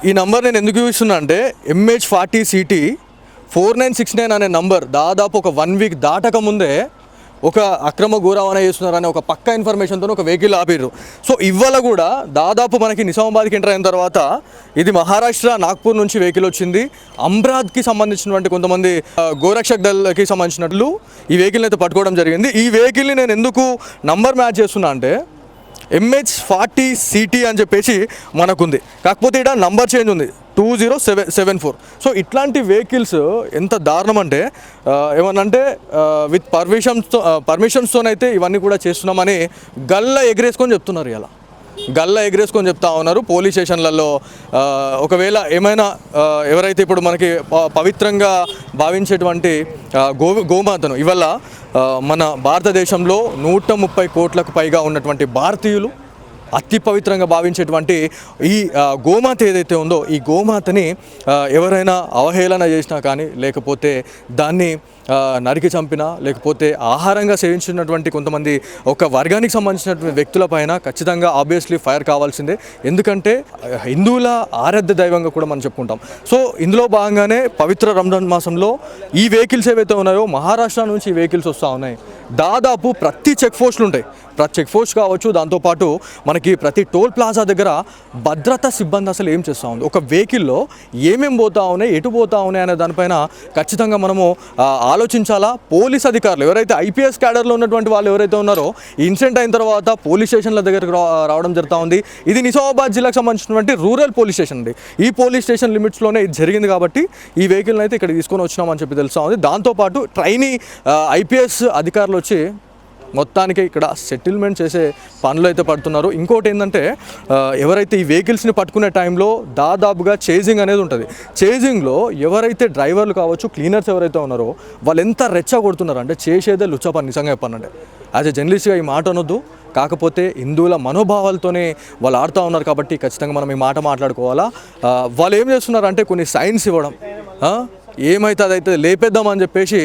ఈ నంబర్ నేను ఎందుకు చూస్తున్నా అంటే MH40CT 4969 అనే నంబర్ దాదాపు ఒక 1 వీక్ దాటక ముందే ఒక అక్రమ గోరవాణా చేస్తున్నారనే ఒక పక్కా ఇన్ఫర్మేషన్తో ఒక వెహికల్ ఆపిర్రు. సో ఇవాళ కూడా దాదాపు మనకి నిజామాబాద్కి ఎంటర్ అయిన తర్వాత ఇది మహారాష్ట్ర నాగ్పూర్ నుంచి వెహికల్ వచ్చింది. అమ్రాద్కి సంబంధించినటువంటి కొంతమంది గోరక్షక్ దళకి సంబంధించినట్లు ఈ వెహికల్ని అయితే పట్టుకోవడం జరిగింది. ఈ వెహికల్ని నేను ఎందుకు నంబర్ మ్యాచ్ చేస్తున్నా అంటే MH40CT అని చెప్పేసి మనకుంది, కాకపోతే ఇక్కడ నంబర్ చేంజ్ ఉంది 2074. సో ఇట్లాంటి వెహికల్స్ ఎంత దారుణం అంటే ఏమన్నంటే విత్ పర్మిషన్స్తోనైతే ఇవన్నీ కూడా చేస్తున్నామని గల్లా ఎగరేసుకొని చెప్తున్నారు. ఇలా గల్లా ఎగరేసుకొని చెప్తా ఉన్నారు పోలీస్ స్టేషన్లలో. ఒకవేళ ఏమైనా ఎవరైతే ఇప్పుడు మనకి పవిత్రంగా భావించేటువంటి గోమాతను ఇవాళ మన భారతదేశంలో 130 కోట్లకు పైగా ఉన్నటువంటి భారతీయులు అతి పవిత్రంగా భావించేటువంటి ఈ గోమాత ఏదైతే ఉందో ఈ గోమాతని ఎవరైనా అవహేళన చేసినా కానీ లేకపోతే దాన్ని నరికి చంపినా లేకపోతే ఆహారంగా సేవించినటువంటి కొంతమంది ఒక వర్గానికి సంబంధించినటువంటి వ్యక్తులపైన ఖచ్చితంగా ఆబ్వియస్లీ ఫైర్ కావాల్సిందే. ఎందుకంటే హిందువుల ఆరాధ్య దైవంగా కూడా మనం చెప్పుకుంటాం. సో ఇందులో భాగంగానే పవిత్ర రంజాన్ మాసంలో ఈ వెహికల్స్ ఏవైతే ఉన్నాయో మహారాష్ట్ర నుంచి ఈ వెహికల్స్ వస్తూ ఉన్నాయి. దాదాపు ప్రతి చెక్ పోస్టులు ఉంటాయి, ప్రతి చెక్ పోస్ట్ కావచ్చు, దాంతోపాటు మనకి ప్రతి టోల్ ప్లాజా దగ్గర భద్రతా సిబ్బంది అసలు ఏం చేస్తూ ఉంది, ఒక వెహికల్లో ఏమేమి పోతా ఉన్నాయి, ఎటు పోతా ఉన్నాయి అనే దానిపైన ఖచ్చితంగా మనము ఆలోచించాలా. పోలీస్ అధికారులు ఎవరైతే IPS క్యాడర్లో ఉన్నటువంటి వాళ్ళు ఎవరైతే ఉన్నారో ఈ ఇన్సిడెంట్ అయిన తర్వాత పోలీస్ స్టేషన్ల దగ్గరకు రావడం జరుగుతూ ఉంది. ఇది నిజామాబాద్ జిల్లాకు సంబంధించినటువంటి రూరల్ పోలీస్ స్టేషన్ అండి. ఈ పోలీస్ స్టేషన్ లిమిట్స్లోనే ఇది జరిగింది కాబట్టి ఈ వెహికల్ని అయితే ఇక్కడ తీసుకొని వచ్చినామని చెప్పి తెలుస్తూ ఉంది. దాంతోపాటు ట్రైనీ IPS అధికారులు వచ్చి మొత్తానికి ఇక్కడ సెటిల్మెంట్ చేసే పనులు అయితే పడుతున్నారు. ఇంకోటి ఏంటంటే ఎవరైతే ఈ వెహికల్స్ని పట్టుకునే టైంలో దాదాపుగా చేజింగ్ అనేది ఉంటుంది. చేజింగ్లో ఎవరైతే డ్రైవర్లు కావచ్చు, క్లీనర్స్ ఎవరైతే ఉన్నారో వాళ్ళు ఎంత రెచ్చ కొడుతున్నారు అంటే చేసేదే లుచ్చ పని. నిజంగా చెప్పానంటే యాజ్ ఎ జర్నలిస్ట్గా ఈ మాట అనొద్దు, కాకపోతే హిందువుల మనోభావాలతోనే వాళ్ళు ఆడుతూ ఉన్నారు కాబట్టి ఖచ్చితంగా మనం ఈ మాట మాట్లాడుకోవాలా. వాళ్ళు ఏం చేస్తున్నారంటే కొన్ని సైన్స్ ఇవ్వడం, ఏమైతే అదైతే లేపేద్దామని చెప్పేసి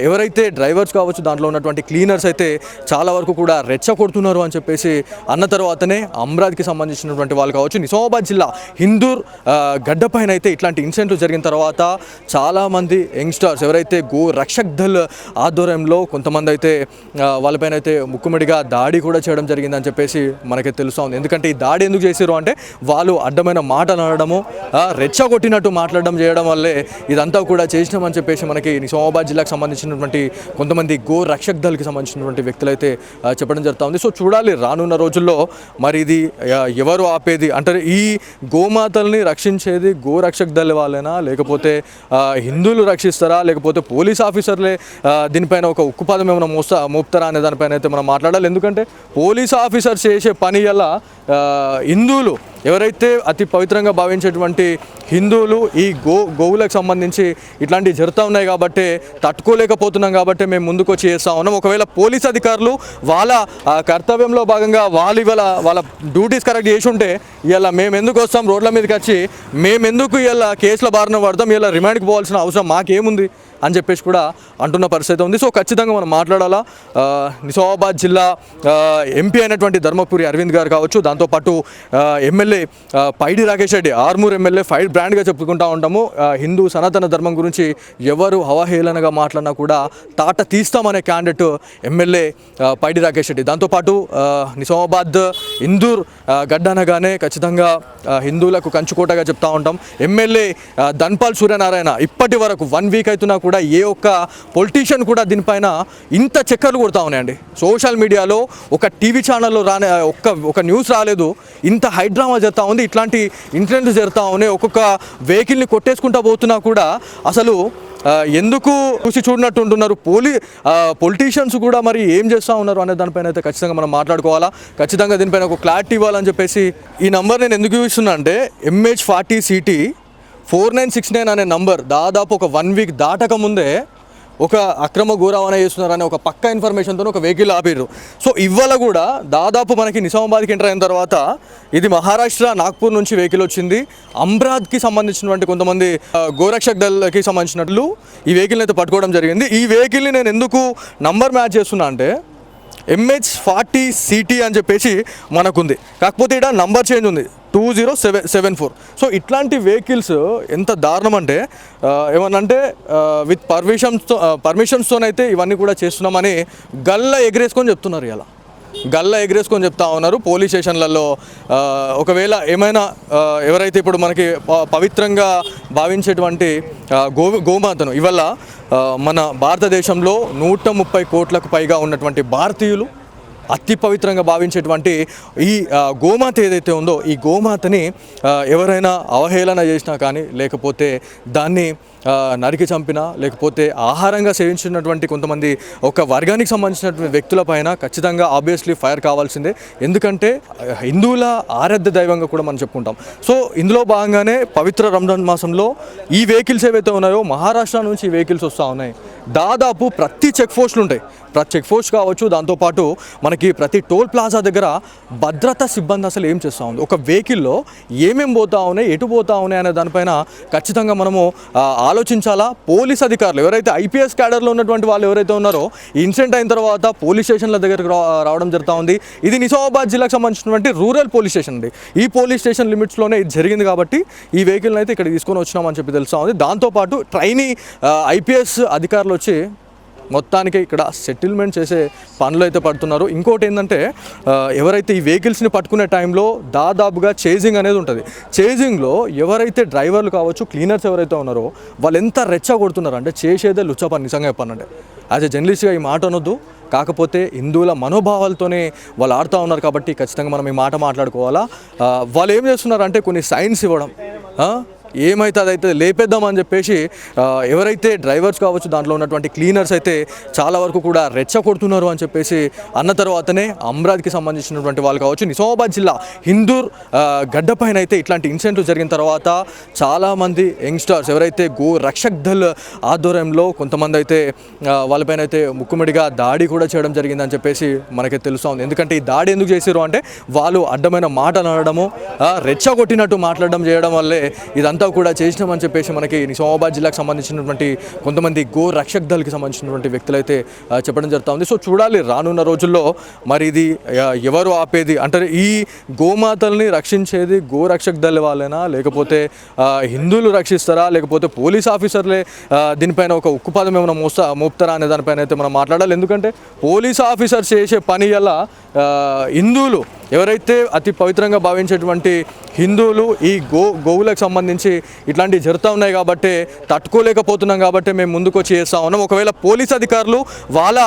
ఎవరైతే డ్రైవర్స్ కావచ్చు దాంట్లో ఉన్నటువంటి క్లీనర్స్ అయితే చాలా వరకు కూడా రెచ్చ కొడుతున్నారు అని చెప్పేసి అన్న తర్వాతనే అమ్రాద్కి సంబంధించినటువంటి వాళ్ళు కావచ్చు నిజామాబాద్ జిల్లా హిందూర్ గడ్డపైన అయితే ఇట్లాంటి ఇన్సిడెంట్లు జరిగిన తర్వాత చాలామంది యంగ్స్టర్స్ ఎవరైతే గో రక్షక్ దళ్ ఆధ్వర్యంలో కొంతమంది అయితే వాళ్ళపైన అయితే ముక్కుమడిగా దాడి కూడా చేయడం జరిగిందని చెప్పేసి మనకి తెలుస్తూ ఉంది. ఎందుకంటే ఈ దాడి ఎందుకు చేశారు అంటే వాళ్ళు అడ్డమైన మాటలు అనడము, రెచ్చ కొట్టినట్టు మాట్లాడడం చేయడం వల్లే ఇదంతా కూడా చేసినామని చెప్పేసి మనకి నిజామాబాద్ జిల్లాకు సంబంధించినటువంటి కొంతమంది గో రక్షక్ దళకి సంబంధించినటువంటి వ్యక్తులు అయితే చెప్పడం జరుగుతూ ఉంది. సో చూడాలి రానున్న రోజుల్లో మరి ఇది ఎవరు ఆపేది అంటే ఈ గోమాతల్ని రక్షించేది గో రక్షక్ దళ వాళ్ళేనా లేకపోతే హిందువులు రక్షిస్తారా లేకపోతే పోలీస్ ఆఫీసర్లే దీనిపైన ఒక ఉక్కుపాదం ఏమైనా మోపుతారా అనే దానిపైన అయితే మనం మాట్లాడాలి. ఎందుకంటే పోలీస్ ఆఫీసర్స్ చేసే పని వల్ల హిందువులు ఎవరైతే అతి పవిత్రంగా భావించేటువంటి హిందువులు ఈ గోవులకు సంబంధించి ఇట్లాంటివి జరుగుతూ ఉన్నాయి కాబట్టి తట్టుకోలేకపోతున్నాం కాబట్టి మేము ముందుకు వచ్చి చేస్తూ ఉన్నాం. ఒకవేళ పోలీస్ అధికారులు వాళ్ళ కర్తవ్యంలో భాగంగా వాళ్ళ డ్యూటీస్ కరెక్ట్ చేసి ఉంటే ఇలా మేము ఎందుకు వస్తాం రోడ్ల మీదకి వచ్చి మేము ఎందుకు ఇలా కేసుల బారిన పడతాం, ఇలా రిమాండ్కి పోవాల్సిన అవసరం మాకేముంది అని చెప్పేసి కూడా అంటున్న పరిస్థితి ఉంది. సో ఖచ్చితంగా మనం మాట్లాడాలా. నిజామాబాద్ జిల్లా ఎంపీ అయినటువంటి ధర్మపురి అరవింద్ గారు కావచ్చు, దాంతోపాటు ఎమ్మెల్యే పైడి రాకేష్ రెడ్డి ఆర్మూర్ ఎమ్మెల్యే ఫైర్ బ్రాండ్గా చెప్పుకుంటూ ఉంటాము. హిందూ సనాతన ధర్మం గురించి ఎవరు అవహేళనగా మాట్లాడినా కూడా తాట తీస్తామనే క్యాండిడేట్ ఎమ్మెల్యే పైడి రాకేష్ రెడ్డి. దాంతోపాటు నిజామాబాద్ ఇందూర్ గడ్డనగానే ఖచ్చితంగా హిందువులకు కంచుకోటగా చెప్తా ఉంటాం. ఎమ్మెల్యే ధన్పాల్ సూర్యనారాయణ ఇప్పటి వరకు 1 వీక్ అవుతున్నా కూడా ఏ ఒక్క పొలిటీషియన్ కూడా దీనిపైన ఇంత చక్కర్లు కొడతా ఉన్నాయండి. సోషల్ మీడియాలో ఒక టీవీ ఛానల్లో ఒక న్యూస్ రాలేదు, ఇంత హైడ్రామా జరుగుతూ ఉంది, ఇట్లాంటి ఇన్సిడెంట్స్ జరుగుతూ ఉన్నాయి. ఒక్కొక్క వెహికల్ని కొట్టేసుకుంటా పోతున్నా కూడా అసలు ఎందుకు చూసి చూడనట్టు ఉంటున్నారు పొలిటీషియన్స్ కూడా మరి ఏం చేస్తూ ఉన్నారు అనే దానిపైన అయితే ఖచ్చితంగా మనం మాట్లాడుకోవాలా. ఖచ్చితంగా దీనిపైన ఒక క్లారిటీ ఇవ్వాలని చెప్పేసి ఈ నంబర్ నేను ఎందుకు చూస్తున్నా అంటే MH40CT 4969 అనే నంబర్ దాదాపు ఒక 1 వీక్ దాటక ముందే ఒక అక్రమ గోరవాణా చేస్తున్నారనే ఒక పక్కా ఇన్ఫర్మేషన్తో ఒక వెహికల్ ఆపిర్రు. సో ఇవాళ కూడా దాదాపు మనకి నిజామాబాద్కి ఎంటర్ అయిన తర్వాత ఇది మహారాష్ట్ర నాగ్పూర్ నుంచి వెహికల్ వచ్చింది. అమ్రాద్కి సంబంధించినటువంటి కొంతమంది గోరక్షక్ దళకి సంబంధించినట్లు ఈ వెహికల్ని అయితే పట్టుకోవడం జరిగింది. ఈ వెహికల్ని నేను ఎందుకు నంబర్ మ్యాచ్ చేస్తున్నా అంటే MH40CT అని చెప్పేసి మనకుంది, కాకపోతే ఇక్కడ నంబర్ చేంజ్ ఉంది 20774. సో ఇట్లాంటి వెహికల్స్ ఎంత దారుణం అంటే ఏమనంటే విత్ పర్మిషన్స్తోనైతే ఇవన్నీ కూడా చేస్తున్నామని గల్ల ఎగరేసుకొని చెప్తున్నారు. ఇలా గల్ల ఎగరేసుకొని చెప్తా ఉన్నారు పోలీస్ స్టేషన్లలో. ఒకవేళ ఏమైనా ఎవరైతే ఇప్పుడు మనకి పవిత్రంగా భావించేటువంటి గోమాతను ఇవాళ మన భారతదేశంలో 130 కోట్లకు పైగా ఉన్నటువంటి భారతీయులు అతి పవిత్రంగా భావించేటువంటి ఈ గోమాత ఏదైతే ఉందో ఈ గోమాతని ఎవరైనా అవహేళన చేసినా కానీ లేకపోతే దాన్ని నరికి చంపినా లేకపోతే ఆహారంగా సేవించినటువంటి కొంతమంది ఒక వర్గానికి సంబంధించినటువంటి వ్యక్తులపైన ఖచ్చితంగా ఆబ్వియస్లీ ఫైర్ కావాల్సిందే. ఎందుకంటే హిందువుల ఆరాధ్య దైవంగా కూడా మనం చెప్పుకుంటాం. సో ఇందులో భాగంగానే పవిత్ర రంజాన్ మాసంలో ఈ వెహికల్స్ ఏవైతే ఉన్నాయో మహారాష్ట్ర నుంచి ఈ వెహికల్స్ వస్తూ ఉన్నాయి. దాదాపు ప్రతి చెక్ పోస్టులు ఉంటాయి. ప్రతి చెక్ పోస్ట్ కావచ్చు, దాంతోపాటు మనకి ప్రతి టోల్ ప్లాజా దగ్గర భద్రతా సిబ్బంది అసలు ఏం చేస్తూ ఉంది, ఒక వెహికల్లో ఏమేమి పోతా ఉన్నాయి, ఎటు పోతా ఉన్నాయి అనే దానిపైన ఖచ్చితంగా మనము ఆలోచించాలా. పోలీస్ అధికారులు ఎవరైతే ఐపీఎస్ క్యాడర్లో ఉన్నటువంటి వాళ్ళు ఎవరైతే ఉన్నారో ఈ ఇన్సిడెంట్ అయిన తర్వాత పోలీస్ స్టేషన్ల దగ్గరకు రావడం జరుగుతూ ఉంది. ఇది నిజామాబాద్ జిల్లాకు సంబంధించినటువంటి రూరల్ పోలీస్ స్టేషన్ అండి. ఈ పోలీస్ స్టేషన్ లిమిట్స్లోనే ఇది జరిగింది కాబట్టి ఈ వెహికల్ని అయితే ఇక్కడ తీసుకొని వచ్చినామని చెప్పి తెలుస్తూ ఉంది. దాంతోపాటు ట్రైనీ ఐపీఎస్ అధికారులు వచ్చి మొత్తానికి ఇక్కడ సెటిల్మెంట్ చేసే పనులు అయితే పడుతున్నారు. ఇంకోటి ఏంటంటే ఎవరైతే ఈ వెహికల్స్ని పట్టుకునే టైంలో దాదాపుగా చేజింగ్ అనేది ఉంటుంది. చేజింగ్లో ఎవరైతే డ్రైవర్లు కావచ్చు, క్లీనర్స్ ఎవరైతే ఉన్నారో వాళ్ళు ఎంత రెచ్చ కొడుతున్నారు అంటే చేసేదే లుచ్చ పని. నిజంగా చెప్పానంటే యాజ్ ఎ జర్నలిస్ట్గా ఈ మాట అనొద్దు, కాకపోతే హిందువుల మనోభావాలతోనే వాళ్ళు ఆడుతూ ఉన్నారు కాబట్టి ఖచ్చితంగా మనం ఈ మాట మాట్లాడుకోవాలా. వాళ్ళు ఏం చేస్తున్నారు అంటే కొన్ని సైన్స్ ఇవ్వడం, ఏమైతే అదైతే లేపేద్దామని చెప్పేసి ఎవరైతే డ్రైవర్స్ కావచ్చు దాంట్లో ఉన్నటువంటి క్లీనర్స్ అయితే చాలా వరకు కూడా రెచ్చ కొడుతున్నారు అని చెప్పేసి అన్న తర్వాతనే అమ్రాద్కి సంబంధించినటువంటి వాళ్ళు కావచ్చు నిజామాబాద్ జిల్లా హిందూర్ గడ్డపైన అయితే ఇట్లాంటి ఇన్సిడెంట్లు జరిగిన తర్వాత చాలామంది యంగ్స్టర్స్ ఎవరైతే గో రక్షక్ దళ్ ఆధ్వర్యంలో కొంతమంది అయితే వాళ్ళపైన అయితే ముక్కుమడిగా దాడి కూడా చేయడం జరిగిందని చెప్పేసి మనకి తెలుస్తూ ఉంది. ఎందుకంటే ఈ దాడి ఎందుకు చేశారు అంటే వాళ్ళు అడ్డమైన మాటలు అనడము, రెచ్చగొట్టినట్టు మాట్లాడడం చేయడం వల్లే ఇదంతా కూడా చేసినామని చెప్పేసి మనకి నిజామాబాద్ జిల్లాకు సంబంధించినటువంటి కొంతమంది గో రక్షక్ దళకి సంబంధించినటువంటి వ్యక్తులైతే చెప్పడం జరుగుతూ ఉంది. సో చూడాలి రానున్న రోజుల్లో మరి ఇది ఎవరు ఆపేది అంటే ఈ గోమాతల్ని రక్షించేది గో రక్షక్ దళ వాళ్ళేనా లేకపోతే హిందువులు రక్షిస్తారా లేకపోతే పోలీస్ ఆఫీసర్లే దీనిపైన ఒక ఉక్కుపాదం ఏమైనా మోపుతారా అనే దానిపైన అయితే మనం మాట్లాడాలి. ఎందుకంటే పోలీస్ ఆఫీసర్స్ చేసే పని వల్ల హిందువులు ఎవరైతే అతి పవిత్రంగా భావించేటువంటి హిందువులు ఈ గోవులకు సంబంధించి ఇట్లాంటివి జరుగుతూ ఉన్నాయి కాబట్టి తట్టుకోలేకపోతున్నాం కాబట్టి మేము ముందుకు వచ్చి చేస్తూ ఉన్నాం. ఒకవేళ పోలీస్ అధికారులు వాళ్ళ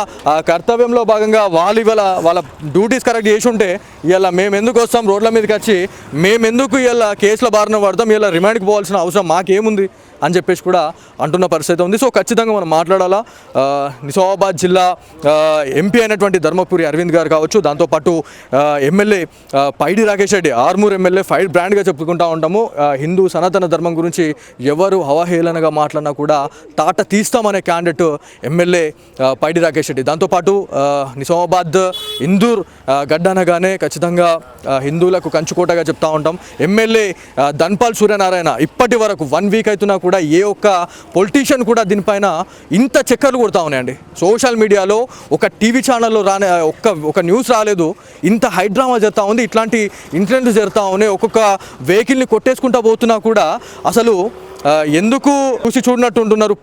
కర్తవ్యంలో భాగంగా వాళ్ళ డ్యూటీస్ కరెక్ట్ చేసి ఉంటే ఇలా మేము ఎందుకు వస్తాం రోడ్ల మీదకి వచ్చి మేమెందుకు ఇలా కేసుల బారిన పడతాం, ఇలా రిమాండ్కి పోవాల్సిన అవసరం మాకేముంది అని చెప్పేసి కూడా అంటున్న పరిస్థితి ఉంది. సో ఖచ్చితంగా మనం మాట్లాడాలా. నిజామాబాద్ జిల్లా ఎంపీ అయినటువంటి ధర్మపురి అరవింద్ గారు కావచ్చు, దాంతోపాటు ఎమ్మెల్యే పైడి రాకేష్ రెడ్డి ఆర్మూర్ ఎమ్మెల్యే ఫైర్ బ్రాండ్గా చెప్పుకుంటూ ఉంటాము. హిందూ సనాతన ధర్మం గురించి ఎవరు అవహేళనగా మాట్లాడినా కూడా తాట తీస్తామనే క్యాండిడేట్ ఎమ్మెల్యే పైడి రాకేష్ రెడ్డి. దాంతోపాటు నిజామాబాద్ ఇందూర్ గడ్డనగానే ఖచ్చితంగా హిందువులకు కంచుకోటగా చెప్తా ఉంటాం. ఎమ్మెల్యే ధన్పాల్ సూర్యనారాయణ ఇప్పటి వరకు 1 వీక్ అవుతున్నా కూడా ఏ ఒక్క పొలిటీషియన్ కూడా దీనిపైన ఇంత చక్కర్లు కొడతా ఉన్నాయండి. సోషల్ మీడియాలో ఒక టీవీ ఛానల్లో ఒక న్యూస్ రాలేదు, ఇంత హైడ్రామా జరుగుతూ ఉంది, ఇట్లాంటి ఇన్సిడెంట్స్ జరుగుతూ ఉన్నాయి. ఒక్కొక్క వెహికల్ని కొట్టేసుకుంటా పోతున్నా కూడా అసలు ఎందుకు చూసి చూడనట్టు ఉంటున్నారు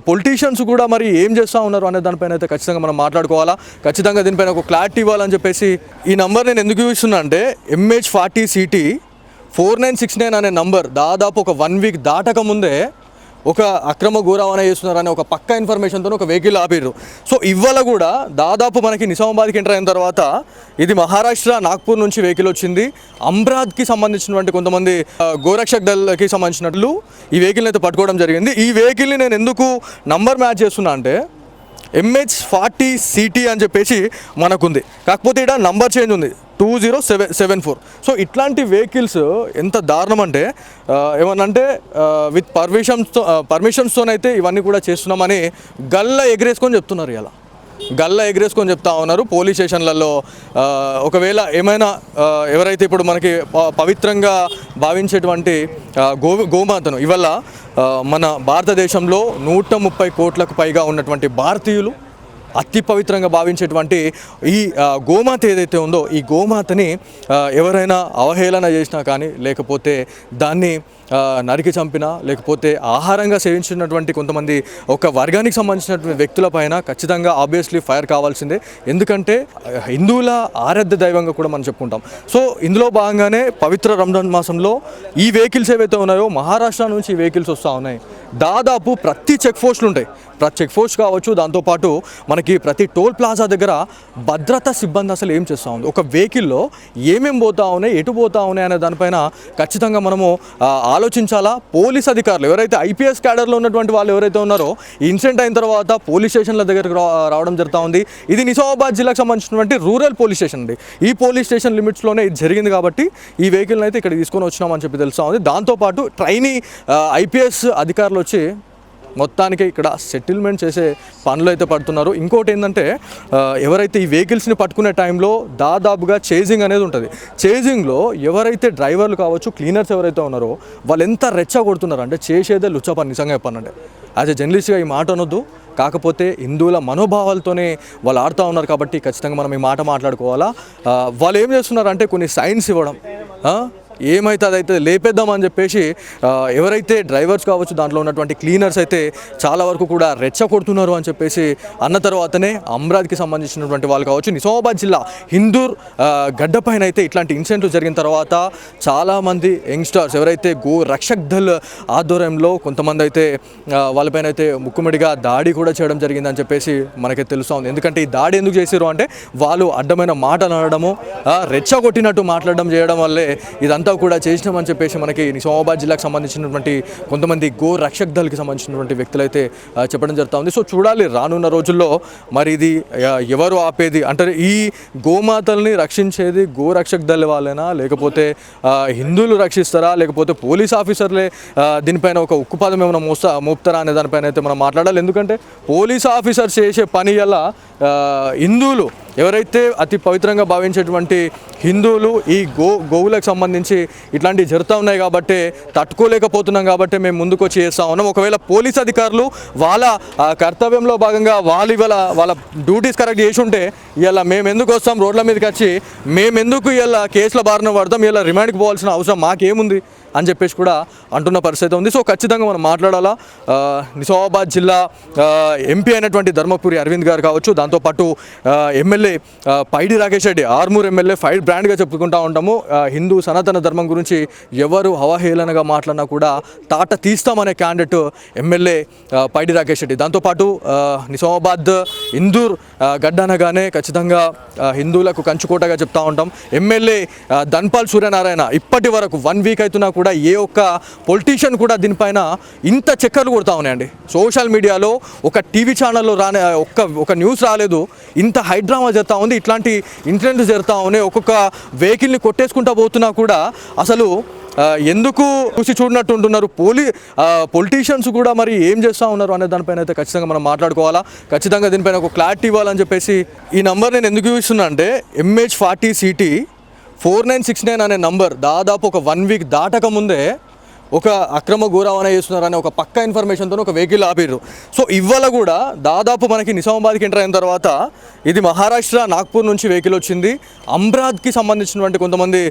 పొలిటీషియన్స్ కూడా మరి ఏం చేస్తూ ఉన్నారు అనే దానిపైన అయితే ఖచ్చితంగా మనం మాట్లాడుకోవాలా. ఖచ్చితంగా దీనిపైన ఒక క్లారిటీ ఇవ్వాలని చెప్పేసి ఈ నంబర్ నేను ఎందుకు చూస్తున్నా అంటే MH40CT 4969 అనే నంబర్ దాదాపు ఒక 1 వీక్ దాటక ముందే ఒక అక్రమ గోరవాణా చేస్తున్నారనే ఒక పక్కా ఇన్ఫర్మేషన్తో ఒక వెహికల్ ఆపిర్రు. సో ఇవాళ కూడా దాదాపు మనకి నిజామాబాద్కి ఎంటర్ అయిన తర్వాత ఇది మహారాష్ట్ర నాగ్పూర్ నుంచి వెహికల్ వచ్చింది. అమ్రాద్కి సంబంధించినటువంటి కొంతమంది గోరక్షక్ దళకి సంబంధించినట్లు ఈ వెహికల్ని అయితే పట్టుకోవడం జరిగింది. ఈ వెహికల్ని నేను ఎందుకు నంబర్ మ్యాచ్ చేస్తున్నా అంటే MH40CT అని చెప్పేసి మనకుంది, కాకపోతే ఇక్కడ నంబర్ చేంజ్ ఉంది 20774. సో ఇట్లాంటి వెహికల్స్ ఎంత దారుణం అంటే ఏమనంటే విత్ పర్మిషన్స్తోనైతే ఇవన్నీ కూడా చేస్తున్నామని గల్ల ఎగరేసుకొని చెప్తున్నారు. ఇలా గల్ల ఎగరేసుకొని చెప్తా ఉన్నారు పోలీస్ స్టేషన్లలో. ఒకవేళ ఏమైనా ఎవరైతే ఇప్పుడు మనకి పవిత్రంగా భావించేటువంటి గోమాతను ఇవాళ మన భారతదేశంలో 130 కోట్లకు పైగా ఉన్నటువంటి భారతీయులు అతి పవిత్రంగా భావించేటువంటి ఈ గోమాత ఏదైతే ఉందో ఈ గోమాతని ఎవరైనా అవహేళన చేసినా కానీ లేకపోతే దాన్ని నరికి చంపినా లేకపోతే ఆహారంగా సేవించినటువంటి కొంతమంది ఒక వర్గానికి సంబంధించినటువంటి వ్యక్తులపైన ఖచ్చితంగా ఆబ్వియస్లీ ఫైర్ కావాల్సిందే. ఎందుకంటే హిందువుల ఆరాధ్య దైవంగా కూడా మనం చెప్పుకుంటాం. సో ఇందులో భాగంగానే పవిత్ర రంజాన్ మాసంలో ఈ వెహికల్స్ ఏవైతే ఉన్నాయో మహారాష్ట్ర నుంచి ఈ వెహికల్స్ వస్తూ ఉన్నాయి. దాదాపు ప్రతి చెక్ పోస్టులు ఉంటాయి, ప్రతి చెక్ పోస్ట్ కావచ్చు, దాంతోపాటు మనకి ప్రతి టోల్ ప్లాజా దగ్గర భద్రతా సిబ్బంది అసలు ఏం చేస్తూ ఉంది, ఒక వెహికల్లో ఏమేమి పోతా ఉన్నాయి, ఎటు పోతా ఉన్నాయి అనే దానిపైన ఖచ్చితంగా మనము ఆలోచించాలా. పోలీస్ అధికారులు ఎవరైతే ఐపీఎస్ క్యాడర్లో ఉన్నటువంటి వాళ్ళు ఎవరైతే ఉన్నారో ఈ ఇన్సిడెంట్ అయిన తర్వాత పోలీస్ స్టేషన్ల దగ్గరకు రావడం జరుగుతూ ఉంది. ఇది నిజామాబాద్ జిల్లాకు సంబంధించినటువంటి రూరల్ పోలీస్ స్టేషన్ అండి. ఈ పోలీస్ స్టేషన్ లిమిట్స్లోనే ఇది జరిగింది కాబట్టి ఈ వెహికల్ని అయితే ఇక్కడ తీసుకొని వచ్చినామని చెప్పి తెలుస్తూ ఉంది. దాంతోపాటు ట్రైనీ ఐపీఎస్ అధికారులు వచ్చి మొత్తానికి ఇక్కడ సెటిల్మెంట్ చేసే పనులు అయితే పడుతున్నారు. ఇంకోటి ఏంటంటే ఎవరైతే ఈ వెహికల్స్ని పట్టుకునే టైంలో దాదాపుగా చేజింగ్ అనేది ఉంటుంది. చేజింగ్లో ఎవరైతే డ్రైవర్లు కావచ్చు, క్లీనర్స్ ఎవరైతే ఉన్నారో వాళ్ళు ఎంత రెచ్చగొడుతున్నారు అంటే చేసేదే లుచ్చ పని. నిజంగా చెప్పానంటే యాజ్ ఎ జర్నలిస్ట్గా ఈ మాట అనొద్దు, కాకపోతే హిందువుల మనోభావాలతోనే వాళ్ళు ఆడుతూ ఉన్నారు కాబట్టి ఖచ్చితంగా మనం ఈ మాట మాట్లాడుకోవాలా. వాళ్ళు ఏం చేస్తున్నారంటే కొన్ని సైన్స్ ఇవ్వడం, ఏమైతే అదైతే లేపేద్దామని చెప్పేసి ఎవరైతే డ్రైవర్స్ కావచ్చు దాంట్లో ఉన్నటువంటి క్లీనర్స్ అయితే చాలా వరకు కూడా రెచ్చగొడుతున్నారు అని చెప్పేసి అన్న తర్వాతనే అమ్రాద్కి సంబంధించినటువంటి వాళ్ళు కావచ్చు నిజామాబాద్ జిల్లా హిందూర్ గడ్డపైన అయితే ఇట్లాంటి ఇన్సిడెంట్లు జరిగిన తర్వాత చాలామంది యంగ్స్టర్స్ ఎవరైతే గో రక్షక్ దళ్ ఆధ్వర్యంలో కొంతమంది అయితే వాళ్ళపైన అయితే ముక్కుమిడిగా దాడి కూడా చేయడం జరిగిందని చెప్పేసి మనకి తెలుస్తుంది. ఎందుకంటే ఈ దాడి ఎందుకు చేశారు అంటే వాళ్ళు అడ్డమైన మాటలు అనడము, రెచ్చగొట్టినట్టు మాట్లాడడం చేయడం వల్లే ఇదంతా కూడా చేసినామని చెప్పేసి మనకి నిజామాబాద్ జిల్లాకు సంబంధించినటువంటి కొంతమంది గో రక్షక్ దళకి సంబంధించినటువంటి వ్యక్తులు అయితే చెప్పడం జరుగుతూ ఉంది. సో చూడాలి రానున్న రోజుల్లో మరి ఇది ఎవరు ఆపేది అంటే ఈ గోమాతల్ని రక్షించేది గో రక్షక్ దళ వాళ్ళైనా లేకపోతే హిందువులు రక్షిస్తారా లేకపోతే పోలీస్ ఆఫీసర్లే దీనిపైన ఒక ఉక్కుపాదం ఏమైనా మోపుతారా అనే దానిపైన అయితే మనం మాట్లాడాలి. ఎందుకంటే పోలీస్ ఆఫీసర్స్ చేసే పని వల్ల హిందువులు ఎవరైతే అతి పవిత్రంగా భావించేటువంటి హిందువులు ఈ గోవులకు సంబంధించి ఇట్లాంటివి జరుగుతూ ఉన్నాయి కాబట్టి తట్టుకోలేకపోతున్నాం కాబట్టి మేము ముందుకు వచ్చి చేస్తూ ఉన్నాం. ఒకవేళ పోలీస్ అధికారులు వాళ్ళ కర్తవ్యంలో భాగంగా వాళ్ళ డ్యూటీస్ కరెక్ట్ చేసి ఉంటే ఇలా మేము ఎందుకు వస్తాం రోడ్ల మీదకి వచ్చి మేము ఎందుకు ఇలా కేసుల బారిన పడతాం, ఇలా రిమాండ్కి పోవాల్సిన అవసరం మాకేముంది అని చెప్పేసి కూడా అంటున్న పరిస్థితి ఉంది. సో ఖచ్చితంగా మనం మాట్లాడాలా. నిజామాబాద్ జిల్లా ఎంపీ అయినటువంటి ధర్మపురి అరవింద్ గారు కావచ్చు, దాంతోపాటు ఎమ్మెల్యే పైడి రాకేష్ రెడ్డి ఆర్మూర్ ఎమ్మెల్యే ఫైర్ బ్రాండ్గా చెప్పుకుంటూ ఉంటాము. హిందూ సనాతన ధర్మం గురించి ఎవరు అవహేళనగా మాట్లాడినా కూడా తాట తీస్తామనే క్యాండిడేట్ ఎమ్మెల్యే పైడి రాకేష్ రెడ్డి. దాంతోపాటు నిజామాబాద్ హిందూర్ గడ్డనగానే ఖచ్చితంగా హిందువులకు కంచుకోటగా చెప్తా ఉంటాం. ఎమ్మెల్యే ధన్పాల్ సూర్యనారాయణ ఇప్పటి వరకు 1 వీక్ అవుతున్నా కూడా ఏ ఒక్క పొలిటీషియన్ కూడా దీనిపైన ఇంత చక్కర్లు కొడతా ఉన్నాయండి. సోషల్ మీడియాలో ఒక టీవీ ఛానల్లో ఒక న్యూస్ రాలేదు, ఇంత హైడ్రామా జరుగుతూ ఉంది, ఇట్లాంటి ఇన్సిడెంట్స్ జరుగుతూ ఉన్నాయి. ఒక్కొక్క వెహికల్ని కొట్టేసుకుంటా పోతున్నా కూడా అసలు ఎందుకు చూసి చూడనట్టు ఉంటున్నారు. పొలిటీషియన్స్ కూడా మరి ఏం చేస్తూ ఉన్నారు అనే దానిపైన అయితే ఖచ్చితంగా మనం మాట్లాడుకోవాలా. ఖచ్చితంగా దీనిపైన ఒక క్లారిటీ ఇవ్వాలని చెప్పేసి ఈ నంబర్ నేను ఎందుకు చూస్తున్నా అంటే MH40CT 4969 అనే నంబర్ దాదాపు ఒక 1 వీక్ దాటక ముందే ఒక అక్రమ గోరవాణా చేస్తున్నారనే ఒక పక్కా ఇన్ఫర్మేషన్తో ఒక వెహికల్ ఆపిర్రు. సో ఇవాళ కూడా దాదాపు మనకి నిజామాబాద్కి ఎంటర్ అయిన తర్వాత ఇది మహారాష్ట్ర నాగ్పూర్ నుంచి వెహికల్ వచ్చింది. అమ్రాద్కి సంబంధించినటువంటి కొంతమంది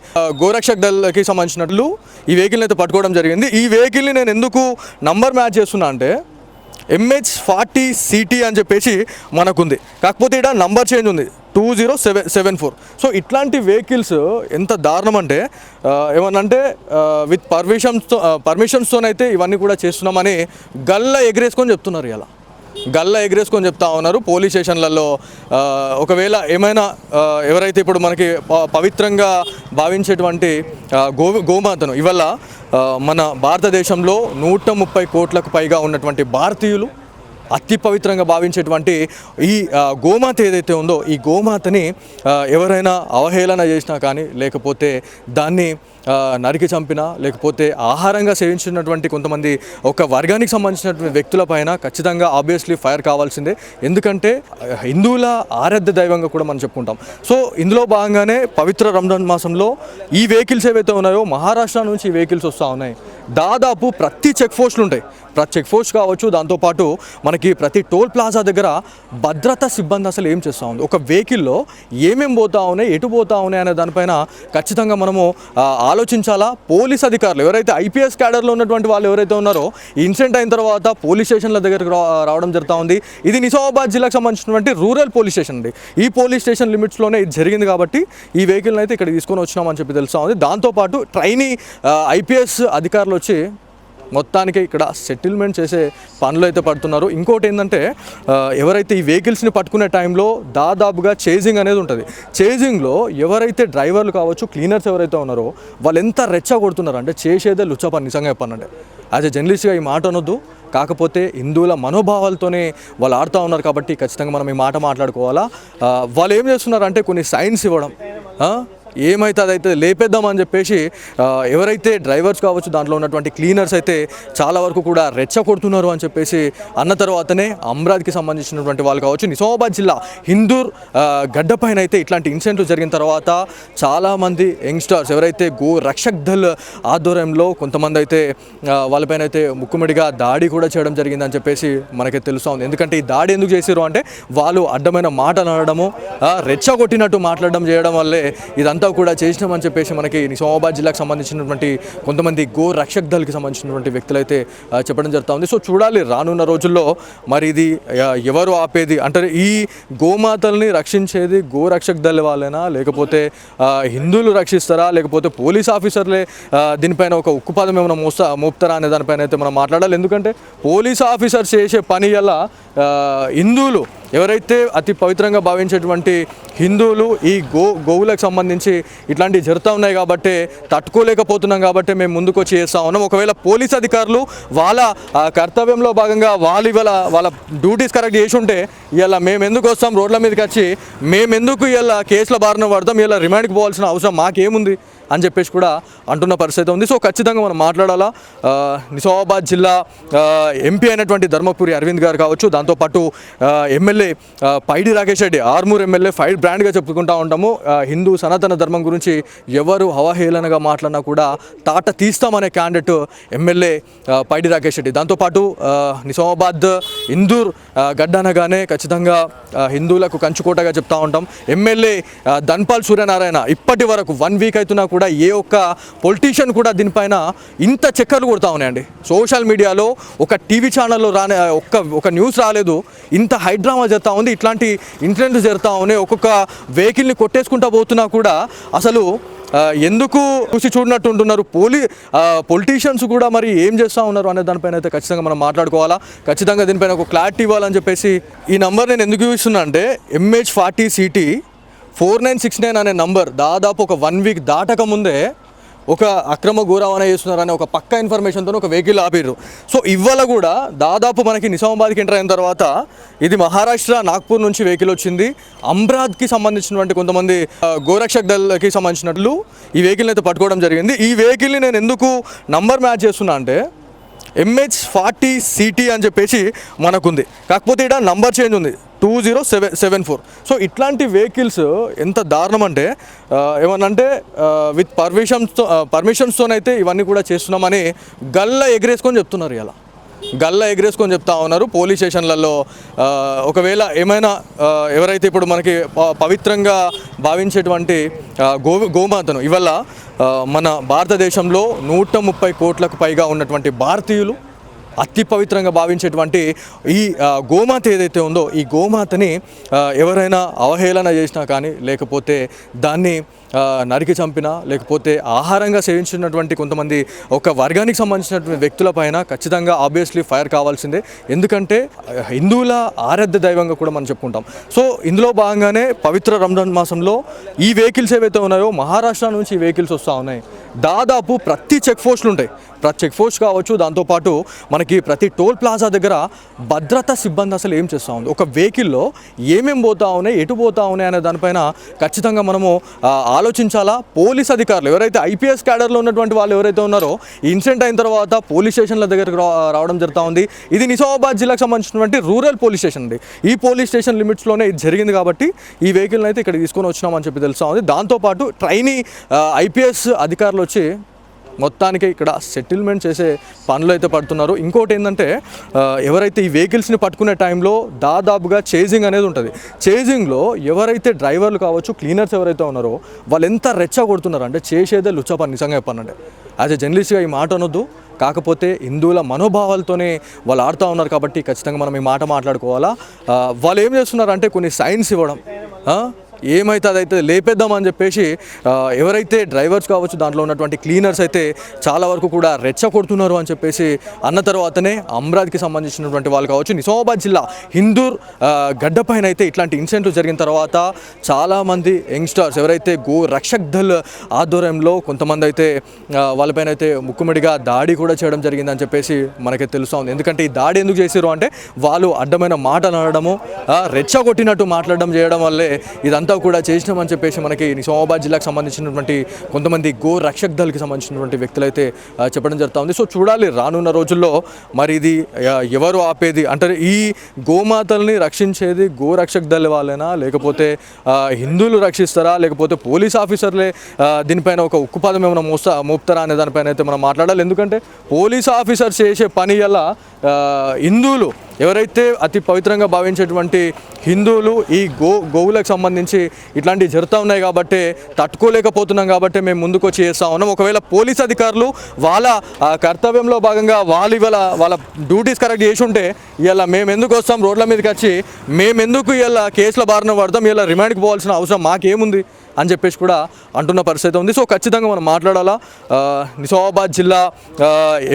గోరక్షక్ దళకి సంబంధించినట్లు ఈ వెహికల్ని అయితే పట్టుకోవడం జరిగింది. ఈ వెహికల్ని నేను ఎందుకు నంబర్ మ్యాచ్ చేస్తున్నా అంటే MH40CT అని చెప్పేసి మనకుంది, కాకపోతే ఇక్కడ నంబర్ చేంజ్ ఉంది 2074. సో ఇట్లాంటి వెహికల్స్ ఎంత దారుణం అంటే ఏమన్నంటే విత్ పర్మిషన్స్తోనైతే ఇవన్నీ కూడా చేస్తున్నామని గల్లా ఎగరేసుకొని చెప్తున్నారు. ఇలా గల్లా ఎగరేసుకొని చెప్తా ఉన్నారు పోలీస్ స్టేషన్లలో. ఒకవేళ ఏమైనా ఎవరైతే ఇప్పుడు మనకి పవిత్రంగా భావించేటువంటి గోమాతను ఇవాళ మన భారతదేశంలో 130 కోట్లకు పైగా ఉన్నటువంటి భారతీయులు అతి పవిత్రంగా భావించేటువంటి ఈ గోమాత ఏదైతే ఉందో ఈ గోమాతని ఎవరైనా అవహేళన చేసినా కానీ లేకపోతే దాన్ని నరికి చంపినా లేకపోతే ఆహారంగా సేవించినటువంటి కొంతమంది ఒక వర్గానికి సంబంధించినటువంటి వ్యక్తులపైన ఖచ్చితంగా ఆబ్వియస్లీ ఫైర్ కావాల్సిందే. ఎందుకంటే హిందువుల ఆరాధ్య దైవంగా కూడా మనం చెప్పుకుంటాం. సో ఇందులో భాగంగానే పవిత్ర రంజాన్ మాసంలో ఈ వెహికల్స్ ఏవైతే ఉన్నాయో మహారాష్ట్ర నుంచి ఈ వెహికల్స్ వస్తూ ఉన్నాయి. దాదాపు ప్రతి చెక్ పోస్టులు ఉంటాయి, ప్రతి చెక్ పోస్ట్ కావచ్చు, దాంతోపాటు మనకి ప్రతి టోల్ ప్లాజా దగ్గర భద్రతా సిబ్బంది అసలు ఏం చేస్తూ ఉంది, ఒక వెహికల్లో ఏమేం పోతా ఉన్నాయి, ఎటు పోతా ఉన్నాయి అనే దానిపైన ఖచ్చితంగా మనము ఆలోచించాలా. పోలీస్ అధికారులు ఎవరైతే ఐపీఎస్ క్యాడర్లో ఉన్నటువంటి వాళ్ళు ఎవరైతే ఉన్నారో ఈ ఇన్సిడెంట్ అయిన తర్వాత పోలీస్ స్టేషన్ల దగ్గరకు రావడం జరుగుతూ ఉంది. ఇది నిజామాబాద్ జిల్లాకు సంబంధించినటువంటి రూరల్ పోలీస్ స్టేషన్ అండి. ఈ పోలీస్ స్టేషన్ లిమిట్స్లోనే ఇది జరిగింది కాబట్టి ఈ వెహికల్ని అయితే ఇక్కడ తీసుకొని వచ్చినామని చెప్పి తెలుస్తూ ఉంది. దాంతోపాటు ట్రైనీ ఐపీఎస్ అధికారులు వచ్చి మొత్తానికి ఇక్కడ సెటిల్మెంట్ చేసే పనులు అయితే పడుతున్నారు. ఇంకోటి ఏంటంటే ఎవరైతే ఈ వెహికల్స్ని పట్టుకునే టైంలో దాదాపుగా చేజింగ్ అనేది ఉంటుంది. చేజింగ్లో ఎవరైతే డ్రైవర్లు కావచ్చు, క్లీనర్స్ ఎవరైతే ఉన్నారో వాళ్ళు ఎంత రెచ్చ కొడుతున్నారు అంటే చేసేదే లుచ్చ పని. నిజంగా చెప్పానంటే యాజ్ ఎ జర్నలిస్ట్గా ఈ మాట అనొద్దు, కాకపోతే హిందువుల మనోభావాలతోనే వాళ్ళు ఆడుతూ ఉన్నారు కాబట్టి ఖచ్చితంగా మనం ఈ మాట మాట్లాడుకోవాలా. వాళ్ళు ఏం చేస్తున్నారు అంటే కొన్ని సైన్స్ ఇవ్వడం, ఏమైతే అదైతే లేపేద్దామని చెప్పేసి ఎవరైతే డ్రైవర్స్ కావచ్చు, దాంట్లో ఉన్నటువంటి క్లీనర్స్ అయితే చాలా వరకు కూడా రెచ్చ కొడుతున్నారు అని చెప్పేసి అన్న తర్వాతనే అమ్రాద్కి సంబంధించినటువంటి వాళ్ళు కావచ్చు, నిజామాబాద్ జిల్లా హిందూర్ గడ్డపైన అయితే ఇట్లాంటి ఇన్సిడెంట్లు జరిగిన తర్వాత చాలామంది యంగ్స్టర్స్ ఎవరైతే గో రక్షక్ దళ్ ఆధ్వర్యంలో కొంతమంది అయితే వాళ్ళపైన అయితే ముక్కుమిడిగా దాడి కూడా చేయడం జరిగిందని చెప్పేసి మనకి తెలుస్తూ ఉంది. ఎందుకంటే ఈ దాడి ఎందుకు చేశారు అంటే వాళ్ళు అడ్డమైన మాటలు అనడము, రెచ్చగొట్టినట్టు మాట్లాడడం చేయడం వల్లే ఇదంతా కూడా చేసినామని చెప్పేసి మనకి నిజామాబాద్ జిల్లాకు సంబంధించినటువంటి కొంతమంది గో రక్షక్ దళకి సంబంధించినటువంటి వ్యక్తులు అయితే చెప్పడం జరుగుతూ ఉంది. సో చూడాలి రానున్న రోజుల్లో మరి ఇది ఎవరు ఆపేది అంటే ఈ గోమాతల్ని రక్షించేది గో రక్షక్ దళ వాళ్ళేనా, లేకపోతే హిందువులు రక్షిస్తారా, లేకపోతే పోలీస్ ఆఫీసర్లే దీనిపైన ఒక ఉక్కుపాదం ఏమైనా మోపుతారా అనే దానిపైన అయితే మనం మాట్లాడాలి. ఎందుకంటే పోలీస్ ఆఫీసర్స్ చేసే పని వల్ల హిందువులు ఎవరైతే అతి పవిత్రంగా భావించేటువంటి హిందువులు ఈ గోవులకు సంబంధించి ఇట్లాంటివి జరుగుతూ ఉన్నాయి కాబట్టి తట్టుకోలేకపోతున్నాం కాబట్టి మేము ముందుకు వచ్చి చేస్తూ ఉన్నాం. ఒకవేళ పోలీస్ అధికారులు వాళ్ళ కర్తవ్యంలో భాగంగా వాళ్ళ డ్యూటీస్ కరెక్ట్ చేసి ఉంటే ఇలా మేము ఎందుకు వస్తాం రోడ్ల మీదకి వచ్చి, మేము ఎందుకు ఇలా కేసుల బారిన పడతాం, ఇలా రిమాండ్కి పోవాల్సిన అవసరం మాకేముంది అని చెప్పేసి కూడా అంటున్న పరిస్థితి ఉంది. సో ఖచ్చితంగా మనం మాట్లాడాలా. నిజామాబాద్ జిల్లా ఎంపీ అయినటువంటి ధర్మపురి అరవింద్ గారు కావచ్చు, దాంతోపాటు ఎమ్మెల్యే పైడి రాకేష్ రెడ్డి ఆర్మూర్ ఎమ్మెల్యే ఫైర్ బ్రాండ్గా చెప్పుకుంటూ ఉంటాము. హిందూ సనాతన ధర్మం గురించి ఎవరు అవహేళనగా మాట్లాడినా కూడా తాట తీస్తామనే క్యాండిడేట్ ఎమ్మెల్యే పైడి రాకేష్ రెడ్డి. దాంతోపాటు నిజామాబాద్ హిందూర్ గడ్డనగానే ఖచ్చితంగా హిందువులకు కంచుకోటగా చెప్తా ఉంటాం. ఎమ్మెల్యే ధన్పాల్ సూర్యనారాయణ ఇప్పటి వరకు 1 వీక్ అవుతున్నా కూడా ఏ ఒక్క పొలిటీషియన్ కూడా దీనిపైన ఇంత చక్కర్లు కొడతా ఉన్నాయండి. సోషల్ మీడియాలో ఒక టీవీ ఛానల్లో రానే ఒక న్యూస్ రాలేదు, ఇంత హైడ్రామా జరుగుతూ ఉంది, ఇట్లాంటి ఇన్సిడెంట్స్ జరుగుతూ ఉన్నాయి. ఒక్కొక్క వెహికల్ని కొట్టేసుకుంటా పోతున్నా కూడా అసలు ఎందుకు చూసి చూడనట్టు ఉంటున్నారు. పొలిటీషియన్స్ కూడా మరి ఏం చేస్తూ ఉన్నారు అనే దానిపైన అయితే ఖచ్చితంగా మనం మాట్లాడుకోవాలా. ఖచ్చితంగా దీనిపైన ఒక క్లారిటీ ఇవ్వాలని చెప్పేసి ఈ నెంబర్ నేను ఎందుకు చూస్తున్నా అంటే MH40CT 4969 అనే నంబర్ దాదాపు ఒక 1 వీక్ దాటక ముందే ఒక అక్రమ గోరవాణా చేస్తున్నారని ఒక పక్కా ఇన్ఫర్మేషన్తో ఒక వెహికల్ ఆపిర్రు. సో ఇవాళ కూడా దాదాపు మనకి నిజామాబాద్కి ఎంటర్ అయిన తర్వాత ఇది మహారాష్ట్ర నాగ్పూర్ నుంచి వెహికల్ వచ్చింది. అమ్రాద్కి సంబంధించినటువంటి కొంతమంది గోరక్షక్ దళకి సంబంధించినట్లు ఈ వెహికల్ని అయితే పట్టుకోవడం జరిగింది. ఈ వెహికల్ని నేను ఎందుకు నంబర్ మ్యాచ్ చేస్తున్నా అంటే MH40CT అని చెప్పేసి మనకుంది, కాకపోతే ఇక్కడ నంబర్ చేంజ్ ఉంది 2074. సో ఇట్లాంటి వెహికల్స్ ఎంత దారుణం అంటే ఏమన్నంటే విత్ పర్మిషన్స్తోనైతే ఇవన్నీ కూడా చేస్తున్నామని గల్ల ఎగరేసుకొని చెప్తున్నారు. ఇలా గల్ల ఎగరేసుకొని చెప్తా ఉన్నారు పోలీస్ స్టేషన్లలో. ఒకవేళ ఏమైనా ఎవరైతే ఇప్పుడు మనకి పవిత్రంగా భావించేటువంటి గోమాతను ఇవాళ మన భారతదేశంలో 130 కోట్లకు పైగా ఉన్నటువంటి భారతీయులు అతి పవిత్రంగా భావించేటువంటి ఈ గోమాత ఏదైతే ఉందో ఈ గోమాతని ఎవరైనా అవహేళన చేసినా కానీ, లేకపోతే దాన్ని నరికి చంపినా, లేకపోతే ఆహారంగా సేవించినటువంటి కొంతమంది ఒక వర్గానికి సంబంధించినటువంటి వ్యక్తులపైన ఖచ్చితంగా ఆబ్వియస్లీ ఫైర్ కావాల్సిందే. ఎందుకంటే హిందువుల ఆరాధ్య దైవంగా కూడా మనం చెప్పుకుంటాం. సో ఇందులో భాగంగానే పవిత్ర రంజాన్ మాసంలో ఈ వెహికల్స్ ఏవైతే ఉన్నాయో మహారాష్ట్ర నుంచి ఈ వెహికల్స్ వస్తూ ఉన్నాయి. దాదాపు ప్రతి చెక్ పోస్టులు ఉంటాయి, ప్రతి చెక్ పోస్ట్ కావచ్చు, దాంతోపాటు మనకి ప్రతి టోల్ ప్లాజా దగ్గర భద్రతా సిబ్బంది అసలు ఏం చేస్తూ ఉంది, ఒక వెహికల్లో ఏమేమి పోతా ఉన్నాయి, ఎటు పోతా ఉన్నాయి అనే దానిపైన ఖచ్చితంగా మనము ఆలోచించాలా. పోలీస్ అధికారులు ఎవరైతే ఐపీఎస్ క్యాడర్లో ఉన్నటువంటి వాళ్ళు ఎవరైతే ఉన్నారో ఈ ఇన్సిడెంట్ అయిన తర్వాత పోలీస్ స్టేషన్ల దగ్గరకు రావడం జరుగుతూ ఉంది. ఇది నిజామాబాద్ జిల్లాకు సంబంధించినటువంటి రూరల్ పోలీస్ స్టేషన్ అండి. ఈ పోలీస్ స్టేషన్ లిమిట్స్లోనే ఇది జరిగింది కాబట్టి ఈ వెహికల్ని అయితే ఇక్కడ తీసుకొని వచ్చినామని చెప్పి తెలుస్తూ ఉంది. దాంతోపాటు ట్రైనీ ఐపీఎస్ అధికారులు వచ్చి మొత్తానికి ఇక్కడ సెటిల్మెంట్ చేసే పనులు అయితే పడుతున్నారు. ఇంకోటి ఏంటంటే ఎవరైతే ఈ వెహికల్స్ని పట్టుకునే టైంలో దాదాపుగా చేజింగ్ అనేది ఉంటుంది. చేజింగ్లో ఎవరైతే డ్రైవర్లు కావచ్చు, క్లీనర్స్ ఎవరైతే ఉన్నారో వాళ్ళు ఎంత రెచ్చ కొడుతున్నారు అంటే చేసేదే లుచ్చ పని. నిజంగా చెప్పానంటే యాజ్ ఎ జర్నలిస్ట్గా ఈ మాట అనొద్దు, కాకపోతే హిందువుల మనోభావాలతోనే వాళ్ళు ఆడుతూ ఉన్నారు కాబట్టి ఖచ్చితంగా మనం ఈ మాట మాట్లాడుకోవాలా. వాళ్ళు ఏం చేస్తున్నారు అంటే కొన్ని సైన్స్ ఇవ్వడం, ఏమైతే అదైతే లేపేద్దామని చెప్పేసి ఎవరైతే డ్రైవర్స్ కావచ్చు, దాంట్లో ఉన్నటువంటి క్లీనర్స్ అయితే చాలా వరకు కూడా రెచ్చ కొడుతున్నారు అని చెప్పేసి అన్న తర్వాతనే అమ్రాద్కి సంబంధించినటువంటి వాళ్ళు కావచ్చు, నిజామాబాద్ జిల్లా హిందూర్ గడ్డపైన అయితే ఇట్లాంటి ఇన్సిడెంట్లు జరిగిన తర్వాత చాలామంది యంగ్స్టర్స్ ఎవరైతే గో రక్షక్ దళ్ ఆధ్వర్యంలో కొంతమంది అయితే వాళ్ళపైన అయితే ముక్కుమడిగా దాడి కూడా చేయడం జరిగిందని చెప్పేసి మనకి తెలుస్తూ ఉంది. ఎందుకంటే ఈ దాడి ఎందుకు చేశారు అంటే వాళ్ళు అడ్డమైన మాటలు అనడము, రెచ్చగొట్టినట్టు మాట్లాడడం చేయడం వల్లే ఇదంతా కూడా చేసినామని చెప్పేసి మనకి నిజామాబాద్ జిల్లాకు సంబంధించినటువంటి కొంతమంది గో రక్షక్ దళకి సంబంధించినటువంటి వ్యక్తులు అయితే చెప్పడం జరుగుతూ ఉంది. సో చూడాలి రానున్న రోజుల్లో మరి ఇది ఎవరు ఆపేది అంటే ఈ గోమాతల్ని రక్షించేది గో రక్షక్ దళ వాళ్ళేనా, లేకపోతే హిందువులు రక్షిస్తారా, లేకపోతే పోలీస్ ఆఫీసర్లే దీనిపైన ఒక ఉక్కుపాదం ఏమైనా మోపుతారా అనే దానిపైన అయితే మనం మాట్లాడాలి. ఎందుకంటే పోలీస్ ఆఫీసర్స్ చేసే పని వల్ల హిందువులు ఎవరైతే అతి పవిత్రంగా భావించేటువంటి హిందువులు ఈ గోవులకు సంబంధించి ఇట్లాంటివి జరుగుతూ ఉన్నాయి కాబట్టి తట్టుకోలేకపోతున్నాం కాబట్టి మేము ముందుకు వచ్చి చేస్తూ ఉన్నాం. ఒకవేళ పోలీస్ అధికారులు వాళ్ళ కర్తవ్యంలో భాగంగా వాళ్ళ డ్యూటీస్ కరెక్ట్ చేసి ఉంటే ఇలా మేము ఎందుకు వస్తాం రోడ్ల మీదకి వచ్చి, మేము ఎందుకు ఇలా కేసుల బారిన పడతాం, ఇలా రిమాండ్కి పోవాల్సిన అవసరం మాకేముంది అని చెప్పేసి కూడా అంటున్న పరిస్థితి ఉంది. సో ఖచ్చితంగా మనం మాట్లాడాలా. నిజామాబాద్ జిల్లా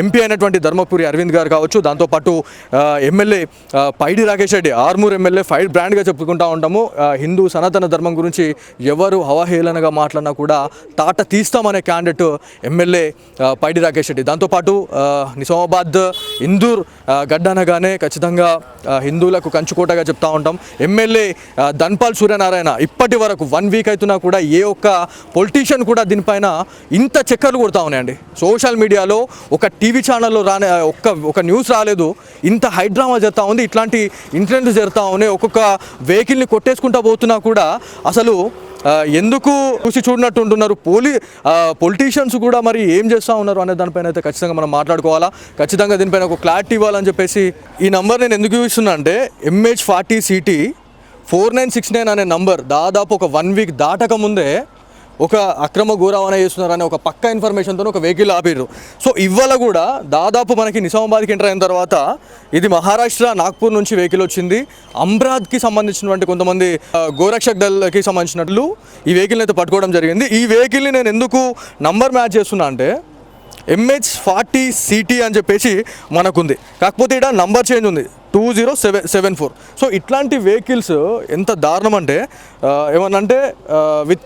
ఎంపీ అయినటువంటి ధర్మపురి అరవింద్ గారు కావచ్చు, దాంతోపాటు ఎమ్మెల్యే పైడి రాకేష్ రెడ్డి, ఆర్మూర్ ఎమ్మెల్యే ఫైర్ బ్రాండ్గా చెప్పుకుంటూ ఉంటాము. హిందూ సనాతన ధర్మం గురించి ఎవరు అవహేళనగా మాట్లాడినా కూడా తాట తీస్తామనే క్యాండిడేట్ ఎమ్మెల్యే పైడి రాకేష్ రెడ్డి. దాంతోపాటు నిజామాబాద్ హిందూర్ గడ్డనగానే ఖచ్చితంగా హిందువులకు కంచుకోటగా చెప్తా ఉంటాం. ఎమ్మెల్యే ధన్పాల్ సూర్యనారాయణ ఇప్పటి వరకు 1 వీక్ అవుతున్నా కూడా ఏ ఒక్క పొలిటీషియన్ కూడా దీనిపైన ఇంత చక్కర్లు కొడతా ఉన్నాయండి. సోషల్ మీడియాలో ఒక టీవీ ఛానల్లో ఒక న్యూస్ రాలేదు, ఇంత హైడ్రామా జరుగుతూ ఉంది, ఇట్లాంటి ఇన్సిడెంట్స్ జరుగుతూ ఉన్నాయి. ఒక్కొక్క వెహికల్ని కొట్టేసుకుంటా పోతున్నా కూడా అసలు ఎందుకు చూసి చూడనట్టు ఉంటున్నారు పొలిటీషియన్స్ కూడా మరి ఏం చేస్తూ ఉన్నారు అనే దానిపైన అయితే ఖచ్చితంగా మనం మాట్లాడుకోవాలా. ఖచ్చితంగా దీనిపైన ఒక క్లారిటీ ఇవ్వాలని చెప్పేసి ఈ నంబర్ నేను ఎందుకు చూస్తున్నా అంటే MH40CT 4969 అనే నంబర్ దాదాపు ఒక 1 వీక్ దాటక ముందే ఒక అక్రమ గోరవాణా చేస్తున్నారనే ఒక పక్కా ఇన్ఫర్మేషన్తో ఒక వెహికల్ ఆపిర్రు. సో ఇవాళ కూడా దాదాపు మనకి నిజామాబాద్కి ఎంటర్ అయిన తర్వాత ఇది మహారాష్ట్ర నాగ్పూర్ నుంచి వెహికల్ వచ్చింది. అమ్రాద్కి సంబంధించినటువంటి కొంతమంది గోరక్షక్ దళకి సంబంధించినట్లు ఈ వెహికల్ని అయితే పట్టుకోవడం జరిగింది. ఈ వెహికల్ని నేను ఎందుకు నంబర్ మ్యాచ్ చేస్తున్నా అంటే MH40CT అని చెప్పేసి మనకుంది, కాకపోతే ఇక్కడ నంబర్ చేంజ్ ఉంది 20774. సో ఇట్లాంటి వెహికల్స్ ఎంత దారుణం అంటే ఏమన్నంటే విత్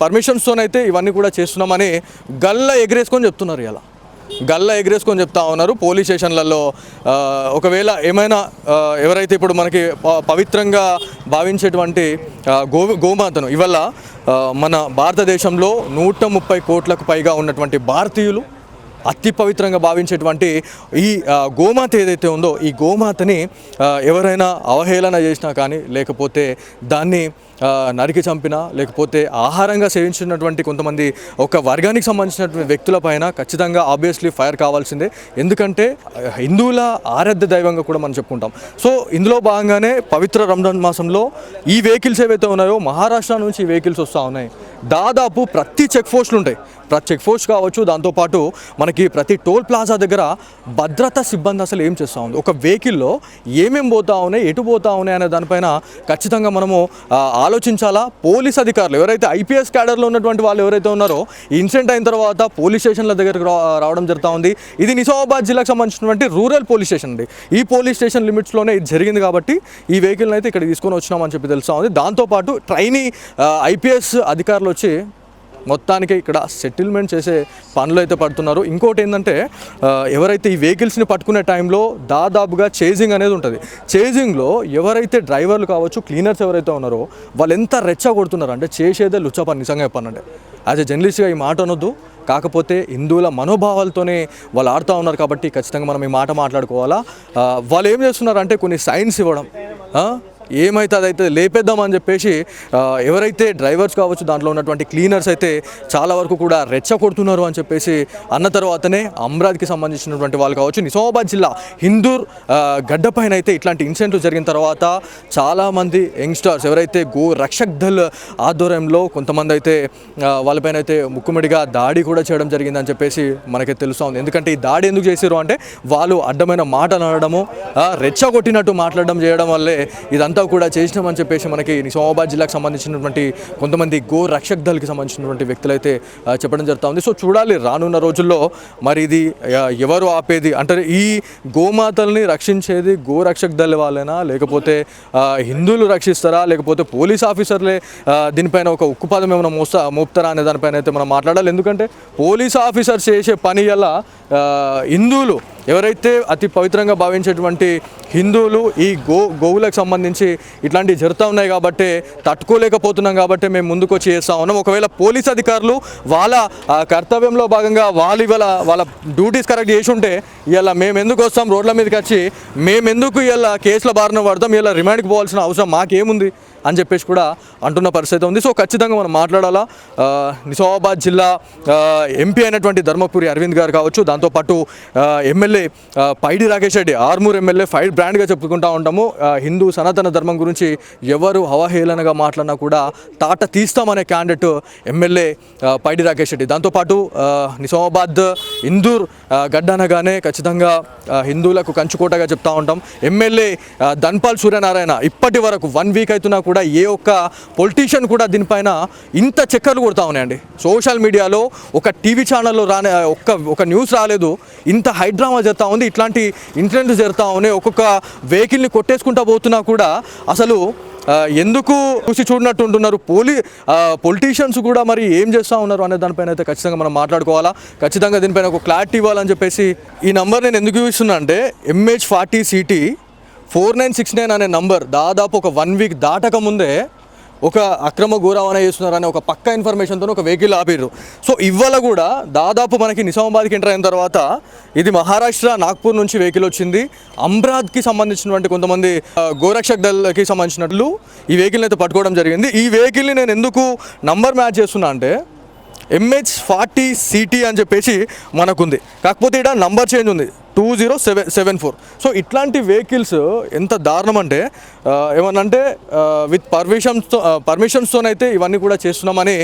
పర్మిషన్స్తోనైతే ఇవన్నీ కూడా చేస్తున్నామని గల్ల ఎగరేసుకొని చెప్తున్నారు. ఇలా గల్ల ఎగరేసుకొని చెప్తా ఉన్నారు పోలీస్ స్టేషన్లలో. ఒకవేళ ఏమైనా ఎవరైతే ఇప్పుడు మనకి పవిత్రంగా భావించేటువంటి గోమాతను ఇవాళ మన భారతదేశంలో 130 కోట్లకు పైగా ఉన్నటువంటి భారతీయులు అతి పవిత్రంగా భావించేటువంటి ఈ గోమాత ఏదైతే ఉందో ఈ గోమాతని ఎవరైనా అవహేళన చేసినా కానీ, లేకపోతే దాన్ని నరికి చంపినా, లేకపోతే ఆహారంగా సేవించినటువంటి కొంతమంది ఒక వర్గానికి సంబంధించినటువంటి వ్యక్తులపైన ఖచ్చితంగా ఆబ్వియస్లీ ఫైర్ కావాల్సిందే. ఎందుకంటే హిందువుల ఆరాధ్య దైవంగా కూడా మనం చెప్పుకుంటాం. సో ఇందులో భాగంగానే పవిత్ర రంజాన్ మాసంలో ఈ వెహికల్స్ ఏవైతే ఉన్నాయో మహారాష్ట్ర నుంచి ఈ వెహికల్స్ వస్తూ ఉన్నాయి. దాదాపు ప్రతి చెక్ పోస్టులు ఉంటాయి, ప్రతి చెక్ పోస్ట్ కావచ్చు, దాంతోపాటు మనకి ప్రతి టోల్ ప్లాజా దగ్గర భద్రతా సిబ్బంది అసలు ఏం చేస్తూ ఉంది, ఒక వెహికల్లో ఏమేమి పోతా ఉన్నాయి, ఎటు పోతా ఉన్నాయి అనే దానిపైన ఖచ్చితంగా మనము ఆలోచించాలా. పోలీస్ అధికారులు ఎవరైతే IPS క్యాడర్లో ఉన్నటువంటి వాళ్ళు ఎవరైతే ఉన్నారో ఈ ఇన్సిడెంట్ అయిన తర్వాత పోలీస్ స్టేషన్ల దగ్గరకు రావడం జరుగుతూ ఉంది. ఇది నిజామాబాద్ జిల్లాకు సంబంధించినటువంటి రూరల్ పోలీస్ స్టేషన్ అండి. ఈ పోలీస్ స్టేషన్ లిమిట్స్లోనే ఇది జరిగింది కాబట్టి ఈ వెహికల్ని అయితే ఇక్కడ తీసుకొని వచ్చినామని చెప్పి తెలుస్తూ ఉంది. దాంతోపాటు ట్రైనీ IPS అధికారులు వచ్చి మొత్తానికి ఇక్కడ సెటిల్మెంట్ చేసే పనులు అయితే పడుతున్నారు. ఇంకోటి ఏంటంటే ఎవరైతే ఈ వెహికల్స్ని పట్టుకునే టైంలో దాదాపుగా చేజింగ్ అనేది ఉంటుంది. చేజింగ్లో ఎవరైతే డ్రైవర్లు కావచ్చు, క్లీనర్స్ ఎవరైతే ఉన్నారో వాళ్ళు ఎంత రెచ్చ కొడుతున్నారు అంటే చేసేదే లుచ్చ పని. నిజంగా చెప్పానంటే యాజ్ ఎ జర్నలిస్ట్గా ఈ మాట అనొద్దు, కాకపోతే హిందువుల మనోభావాలతోనే వాళ్ళు ఆడుతూ ఉన్నారు కాబట్టి ఖచ్చితంగా మనం ఈ మాట మాట్లాడుకోవాలా. వాళ్ళు ఏం చేస్తున్నారు అంటే కొన్ని సైన్స్ ఇవ్వడం, ఏమైతే అదైతే లేపేద్దామని చెప్పేసి ఎవరైతే డ్రైవర్స్ కావచ్చు దాంట్లో ఉన్నటువంటి క్లీనర్స్ అయితే చాలా వరకు కూడా రెచ్చగొడుతున్నారు అని చెప్పేసి అన్న తర్వాతనే అమ్రాద్కి సంబంధించినటువంటి వాళ్ళు కావచ్చు నిజామాబాద్ జిల్లా హిందూర్ గడ్డపైన అయితే ఇట్లాంటి ఇన్సిడెంట్లు జరిగిన తర్వాత చాలామంది యంగ్స్టర్స్ ఎవరైతే గో రక్షక్ దళ్ ఆధ్వర్యంలో కొంతమంది అయితే వాళ్ళపైన అయితే ముక్కుమడిగా దాడి కూడా చేయడం జరిగిందని చెప్పేసి మనకి తెలుస్తుంది. ఎందుకంటే ఈ దాడి ఎందుకు చేశారు అంటే వాళ్ళు అడ్డమైన మాటలు అనడము రెచ్చగొట్టినట్టు మాట్లాడడం చేయడం వల్లే ఇదంతా కూడా చేసినామని చెప్పేసి మనకి నిజామాబాద్ జిల్లాకు సంబంధించినటువంటి కొంతమంది గో రక్షక్ దళకి సంబంధించినటువంటి వ్యక్తులు అయితే చెప్పడం జరుగుతుంది. సో చూడాలి రానున్న రోజుల్లో మరి ఇది ఎవరు ఆపేది అంటే ఈ గోమాతల్ని రక్షించేది గో రక్షక్ దళ వాళ్ళైనా లేకపోతే హిందువులు రక్షిస్తారా లేకపోతే పోలీస్ ఆఫీసర్లే దీనిపైన ఒక ఉక్కుపాదం ఏమైనా మోపుతారా అనే దానిపైన అయితే మనం మాట్లాడాలి. ఎందుకంటే పోలీస్ ఆఫీసర్స్ చేసే పని వల్ల హిందువులు ఎవరైతే అతి పవిత్రంగా భావించేటువంటి హిందువులు ఈ గోవులకు సంబంధించి ఇట్లాంటివి జరుగుతూ ఉన్నాయి కాబట్టి తట్టుకోలేకపోతున్నాం కాబట్టి మేము ముందుకు వచ్చి చేస్తూ ఉన్నాం. ఒకవేళ పోలీస్ అధికారులు వాళ్ళ కర్తవ్యంలో భాగంగా వాళ్ళ డ్యూటీస్ కరెక్ట్ చేసి ఉంటే ఇలా మేము ఎందుకు వస్తాం రోడ్ల మీదకి వచ్చి మేమెందుకు ఇలా కేసుల బారిన పడతాం ఇలా రిమాండ్కి పోవాల్సిన అవసరం మాకేముంది అని చెప్పేసి కూడా అంటున్న పరిస్థితి ఉంది. సో ఖచ్చితంగా మనం మాట్లాడాలా. నిజామాబాద్ జిల్లా ఎంపీ అయినటువంటి ధర్మపురి అరవింద్ గారు కావచ్చు, దాంతోపాటు ఎమ్మెల్యే పైడి రాకేష్ రెడ్డి ఆర్మూర్ ఎమ్మెల్యే ఫైర్ బ్రాండ్గా చెప్పుకుంటూ ఉంటాము. హిందూ సనాతన ధర్మం గురించి ఎవరు అవహేళనగా మాట్లాడినా కూడా తాట తీస్తామనే క్యాండిడేట్ ఎమ్మెల్యే పైడి రాకేష్ రెడ్డి. దాంతోపాటు నిజామాబాద్ హిందూర్ గడ్డనగానే ఖచ్చితంగా హిందువులకు కంచుకోటగా చెప్తా ఉంటాం. ఎమ్మెల్యే ధన్పాల్ సూర్యనారాయణ ఇప్పటి వరకు 1 వీక్ అవుతున్నా కూడా ఏ ఒక్క పొలిటీషియన్ కూడా దీనిపైన ఇంత చక్కర్లు కొడతా ఉన్నాయండి. సోషల్ మీడియాలో ఒక టీవీ ఛానల్లో ఒక న్యూస్ రాలేదు, ఇంత హైడ్రామా జరుగుతూ ఉంది, ఇట్లాంటి ఇన్సిడెంట్స్ జరుగుతూ ఉన్నాయి. ఒక్కొక్క వెహికల్ని కొట్టేసుకుంటా పోతున్నా కూడా అసలు ఎందుకు చూసి చూడనట్టు ఉంటున్నారు పొలిటీషియన్స్ కూడా మరి ఏం చేస్తూ ఉన్నారు అనే దానిపైన అయితే ఖచ్చితంగా మనం మాట్లాడుకోవాలా. ఖచ్చితంగా దీనిపైన ఒక క్లారిటీ ఇవ్వాలని చెప్పేసి ఈ నంబర్ నేను ఎందుకు చూస్తున్నా అంటే MH40CT 4969 అనే నంబర్ దాదాపు ఒక 1 వీక్ దాటక ముందే ఒక అక్రమ గోరవాణా చేస్తున్నారనే ఒక పక్కా ఇన్ఫర్మేషన్తో ఒక వెహికల్ ఆపిర్రు. సో ఇవాళ కూడా దాదాపు మనకి నిజామాబాద్కి ఎంటర్ అయిన తర్వాత ఇది మహారాష్ట్ర నాగ్పూర్ నుంచి వెహికల్ వచ్చింది. అమ్రాద్కి సంబంధించినటువంటి కొంతమంది గోరక్షక్ దళకి సంబంధించినట్లు ఈ వెహికల్ని అయితే పట్టుకోవడం జరిగింది. ఈ వెహికల్ని నేను ఎందుకు నంబర్ మ్యాచ్ చేస్తున్నా అంటే MH40CT అని చెప్పేసి మనకుంది, కాకపోతే ఇక్కడ నంబర్ చేంజ్ ఉంది 2074. సో ఇట్లాంటి వెహికల్స్ ఎంత దారుణం అంటే ఏమన్నంటే విత్ పర్మిషన్స్తోనైతే ఇవన్నీ కూడా చేస్తున్నామని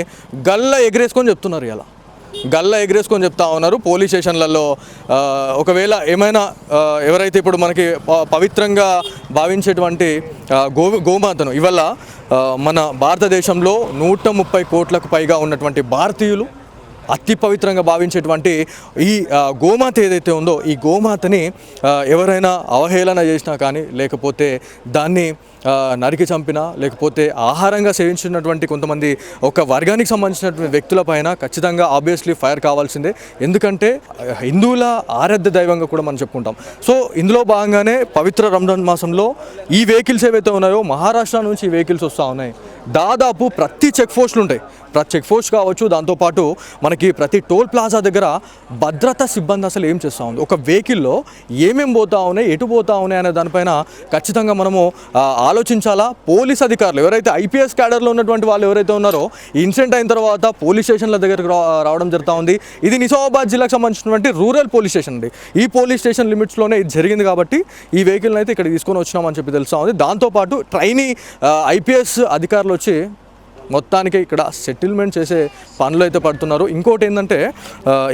గల్లా ఎగరేసుకొని చెప్తున్నారు. ఇలా గల్లా ఎగరేసుకొని చెప్తా ఉన్నారు పోలీస్ స్టేషన్లలో. ఒకవేళ ఏమైనా ఎవరైతే ఇప్పుడు మనకి పవిత్రంగా భావించేటువంటి గోమాతను ఇవాళ మన భారతదేశంలో 130 కోట్లకు పైగా ఉన్నటువంటి భారతీయులు అతి పవిత్రంగా భావించేటువంటి ఈ గోమాత ఏదైతే ఉందో ఈ గోమాతని ఎవరైనా అవహేళన చేసినా కానీ లేకపోతే దాన్ని నరికి చంపినా లేకపోతే ఆహారంగా సేవించినటువంటి కొంతమంది ఒక వర్గానికి సంబంధించినటువంటి వ్యక్తులపైన ఖచ్చితంగా ఆబ్వియస్లీ ఫైర్ కావాల్సిందే. ఎందుకంటే హిందువుల ఆరాధ్య దైవంగా కూడా మనం చెప్పుకుంటాం. సో ఇందులో భాగంగానే పవిత్ర రంజాన్ మాసంలో ఈ వెహికల్స్ ఏవైతే ఉన్నాయో మహారాష్ట్ర నుంచి ఈ వెహికల్స్ వస్తూ ఉన్నాయి. దాదాపు ప్రతి చెక్ పోస్టులు ఉంటాయి, ప్రతి చెక్ పోస్ట్ కావచ్చు, దాంతోపాటు మనకి ప్రతి టోల్ ప్లాజా దగ్గర భద్రతా సిబ్బంది అసలు ఏం చేస్తూ ఉంది, ఒక వెహికల్లో ఏమేమి పోతా ఉన్నాయి ఎటు పోతా ఉన్నాయి అనే దానిపైన ఖచ్చితంగా మనము ఆలోచించాలా. పోలీస్ అధికారులు ఎవరైతే IPS క్యాడర్లో ఉన్నటువంటి వాళ్ళు ఎవరైతే ఉన్నారో ఈ ఇన్సిడెంట్ అయిన తర్వాత పోలీస్ స్టేషన్ల దగ్గరకు రావడం జరుగుతూ ఉంది. ఇది నిజామాబాద్ జిల్లాకు సంబంధించినటువంటి రూరల్ పోలీస్ స్టేషన్ అండి. ఈ పోలీస్ స్టేషన్ లిమిట్స్లోనే ఇది జరిగింది కాబట్టి ఈ వెహికల్ని అయితే ఇక్కడ తీసుకొని వచ్చినామని చెప్పి తెలుస్తూ ఉంది. దాంతోపాటు ట్రైనీ IPS అధికారులు వచ్చి మొత్తానికి ఇక్కడ సెటిల్మెంట్ చేసే పనులు అయితే పడుతున్నారు. ఇంకోటి ఏంటంటే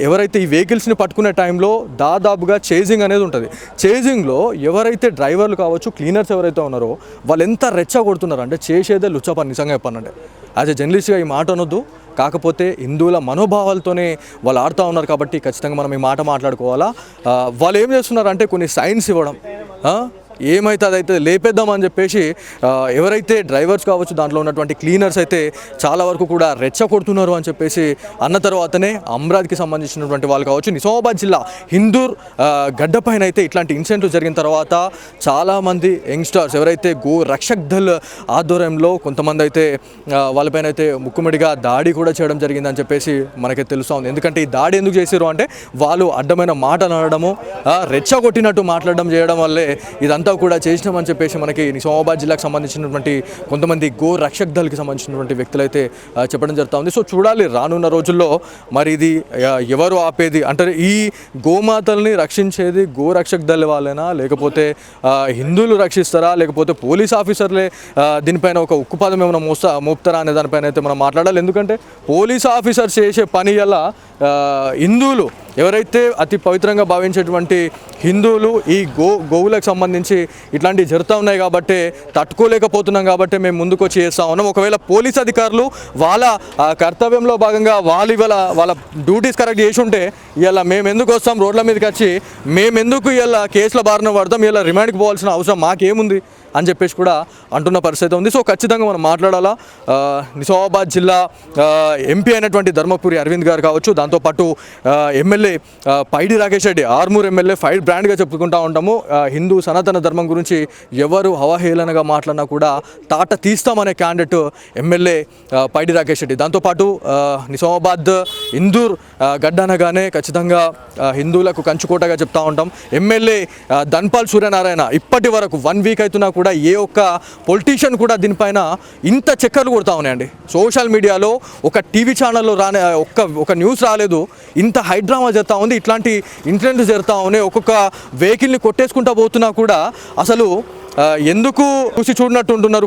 ఎవరైతే ఈ వెహికల్స్ని పట్టుకునే టైంలో దాదాపుగా చేజింగ్ అనేది ఉంటుంది. చేజింగ్లో ఎవరైతే డ్రైవర్లు కావచ్చు క్లీనర్స్ ఎవరైతే ఉన్నారో వాళ్ళు ఎంత రెచ్చగొడుతున్నారు అంటే చేసేదే లుచ్చ పని. నిజంగా చెప్పానంటే యాజ్ ఎ జర్నలిస్ట్గా ఈ మాట అనొద్దు, కాకపోతే హిందువుల మనోభావాలతోనే వాళ్ళు ఆడుతూ ఉన్నారు కాబట్టి ఖచ్చితంగా మనం ఈ మాట మాట్లాడుకోవాలా. వాళ్ళు ఏం చేస్తున్నారంటే కొన్ని సైన్స్ ఇవ్వడం, ఏమైతే అదైతే లేపేద్దామని చెప్పేసి ఎవరైతే డ్రైవర్స్ కావచ్చు దాంట్లో ఉన్నటువంటి క్లీనర్స్ అయితే చాలా వరకు కూడా రెచ్చగొడుతున్నారు అని చెప్పేసి అన్న తర్వాతనే అమ్రాద్కి సంబంధించినటువంటి వాళ్ళు కావచ్చు నిజామాబాద్ జిల్లా హిందూర్ గడ్డపైన అయితే ఇట్లాంటి ఇన్సిడెంట్లు జరిగిన తర్వాత చాలామంది యంగ్స్టర్స్ ఎవరైతే గో రక్షక్ దళ్ ఆధ్వర్యంలో కొంతమంది అయితే వాళ్ళపైన అయితే ముక్కుమడిగా దాడి కూడా చేయడం జరిగిందని చెప్పేసి మనకి తెలుస్తుంది. ఎందుకంటే ఈ దాడి ఎందుకు చేశారు అంటే వాళ్ళు అడ్డమైన మాటలు అనడము రెచ్చగొట్టినట్టు మాట్లాడడం చేయడం వల్లే ఇదంతా అంతా కూడా చేసినామని చెప్పేసి మనకి నిజామాబాద్ జిల్లాకు సంబంధించినటువంటి కొంతమంది గో రక్షక్ దళకి సంబంధించినటువంటి వ్యక్తులు అయితే చెప్పడం జరుగుతూ ఉంది. సో చూడాలి రానున్న రోజుల్లో మరి ఇది ఎవరు ఆపేది అంటే ఈ గోమాతల్ని రక్షించేది గో రక్షక్ దళ వాళ్ళేనా, లేకపోతే హిందువులు రక్షిస్తారా, లేకపోతే పోలీస్ ఆఫీసర్లే దీనిపైన ఒక ఉక్కుపాదం ఏమైనా మోపుతారా అనే దానిపైన అయితే మనం మాట్లాడాలి. ఎందుకంటే పోలీస్ ఆఫీసర్ చేసే పని ఎలా హిందువులు ఎవరైతే అతి పవిత్రంగా భావించేటువంటి హిందువులు ఈ గోవులకు సంబంధించి ఇట్లాంటివి జరుగుతూ ఉన్నాయి కాబట్టి తట్టుకోలేకపోతున్నాం కాబట్టి మేము ముందుకు వచ్చి చేస్తూ ఉన్నాం. ఒకవేళ పోలీస్ అధికారులు వాళ్ళ కర్తవ్యంలో భాగంగా వాళ్ళ డ్యూటీస్ కరెక్ట్ చేసి ఉంటే ఇలా మేము ఎందుకు వస్తాం రోడ్ల మీదకి వచ్చి మేము ఎందుకు ఇలా కేసుల బారిన పడతాం, ఇలా రిమాండ్కి పోవాల్సిన అవసరం మాకేముంది అని చెప్పేసి కూడా అంటున్న పరిస్థితి ఉంది. సో ఖచ్చితంగా మనం మాట్లాడాలా. నిజామాబాద్ జిల్లా ఎంపీ అయినటువంటి ధర్మపురి అరవింద్ గారు కావచ్చు, దాంతోపాటు ఎమ్మెల్యే పైడి రాకేష్ రెడ్డి ఆర్మూర్ ఎమ్మెల్యే ఫైర్ బ్రాండ్గా చెప్పుకుంటూ ఉంటాము. హిందూ సనాతన ధర్మం గురించి ఎవరు అవహేళనగా మాట్లాడినా కూడా తాట తీస్తామనే క్యాండిడేట్ ఎమ్మెల్యే పైడి రాకేష్ రెడ్డి. దాంతోపాటు నిజామాబాద్ ఇందూర్ గడ్డనగానే ఖచ్చితంగా హిందువులకు కంచుకోటగా చెప్తా ఉంటాం. ఎమ్మెల్యే ధన్పాల్ సూర్యనారాయణ ఇప్పటి వరకు 1 వీక్ అవుతున్నా కూడా ఏ ఒక్క పొలిటీషియన్ కూడా దీనిపైన ఇంత చక్కర్లు కొడతా ఉన్నాయండి. సోషల్ మీడియాలో ఒక టీవీ ఛానల్లో రానే ఒక న్యూస్ రాలేదు, ఇంత హైడ్రామా జరుగుతూ ఉంది, ఇట్లాంటి ఇన్సిడెంట్స్ జరుగుతూ ఉన్నాయి. ఒక్కొక్క వెహికల్ని కొట్టేసుకుంటా పోతున్నా కూడా అసలు ఎందుకు చూసి చూడనట్టు ఉంటున్నారు.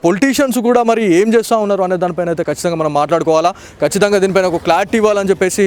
పొలిటీషియన్స్ కూడా మరి ఏం చేస్తూ ఉన్నారు అనే దానిపైన అయితే ఖచ్చితంగా మనం మాట్లాడుకోవాలా. ఖచ్చితంగా దీనిపైన ఒక క్లారిటీ ఇవ్వాలని చెప్పేసి